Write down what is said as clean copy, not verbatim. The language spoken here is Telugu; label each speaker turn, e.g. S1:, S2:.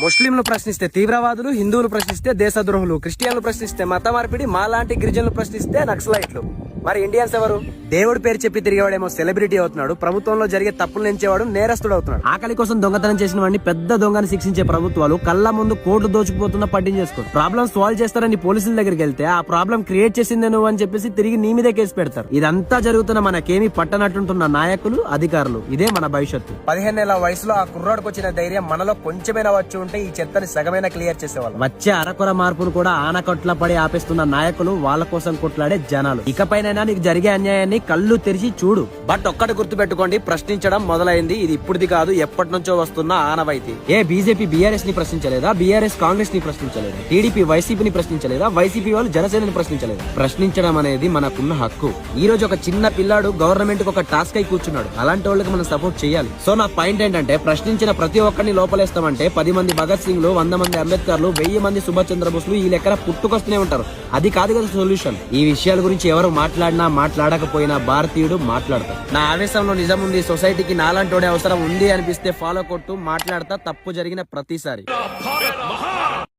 S1: ముస్లింలు ప్రశ్నిస్తే తీవ్రవాదులు, హిందువులు ప్రశ్నిస్తే దేశద్రోహులు, క్రిస్టియన్లు ప్రశ్నిస్తే మత మార్పిడి, మాలాంటి గిరిజనులు ప్రశ్నిస్తే నక్సలైట్లు. మరి ఇండియన్స్ ఎవరు? దేవుడి పేరు చెప్పి తిరిగేవాడేమో సెలబ్రిటీ అవుతున్నాడు, ప్రభుత్వంలో జరిగే తప్పులు ఎంచేవాడు నేరస్తుడు అవుతున్నాడు. ఆకలి కోసం దొంగతనం చేసిన వాడిని పెద్ద దొంగని శిక్షించే ప్రభుత్వాలు కళ్ళ ముందు కోట్లు దోచుకుపోతున్నా పట్టించేసుకో. ప్రాబ్లం సాల్వ్ చేస్తారని పోలీసుల దగ్గరికి వెళ్తే ఆ ప్రాబ్లం క్రియేట్ చేసిందే నువ్వు అని చెప్పేసి తిరిగి నీ మీదే కేసు పెడతారు. ఇదంతా జరుగుతున్న మనకేమీ పట్టనట్టుంటున్న నాయకులు, అధికారులు. ఇదే మన భవిష్యత్తు. 15 ఏళ్ల వయసులో ఆ కుర్రాడికి వచ్చిన ధైర్యం మనలో కొంచెమైనా వచ్చి ఉంటే ఈ చెత్తని సగమైనా క్లియర్ చేసేవాళ్ళు. వచ్చే అరకొర మార్పును కూడా ఆనకట్ల పడి ఆపేస్తున్న నాయకులు, వాళ్ళ కోసం కొట్లాడే జనాలు. ఇకపైన నీకు జరిగే అన్యాయాన్ని కళ్ళు తెరిచి చూడు. బట్ ఒక్కటి గుర్తు పెట్టుకోండి, ప్రశ్నించడం మొదలైంది. ఇది ఇప్పుడుది కాదు, ఎప్పటి నుంచో వస్తున్న ఆనవాయితీ. బీజేపీ బీఆర్ఎస్ ని ప్రశ్నించలేదా? బీఆర్ఎస్ కాంగ్రెస్ ని ప్రశ్నించలేదా? టీడీపీ వైసీపీని ప్రశ్నించలేదా? వైసీపీ వాళ్ళు జనసేనని ప్రశ్నించలేదా? ప్రశ్నించడం అనేది మనకున్న హక్కు. ఈ రోజు ఒక చిన్న పిల్లాడు గవర్నమెంట్ కు ఒక టాస్క్ అయి కూర్చున్నాడు. అలాంటి వాళ్ళకి మనం సపోర్ట్ చేయాలి. సో నా పాయింట్ ఏంటంటే, ప్రశ్నించిన ప్రతి ఒక్కరిని లోపలేస్తామంటే 10 మంది భగత్ సింగ్ లు, 100 మంది అంబేద్కర్లు, 1000 మంది సుభాష్ చంద్రబోస్లు ఈ లెక్కన పుట్టుకొస్తూనే ఉంటారు. అది కాదు కదా సొల్యూషన్. ఈ విషయాల గురించి ఎవరు మాట్లాడకపోయినా భారతీయుడు మాట్లాడతారు. నా ఆవేశంలో నిజం ఉంది, సొసైటీకి నాలాంటోడే అవసరం ఉంది అనిపిస్తే ఫాలో కొట్టు, మాట్లాడతా తప్పు జరిగిన ప్రతిసారి.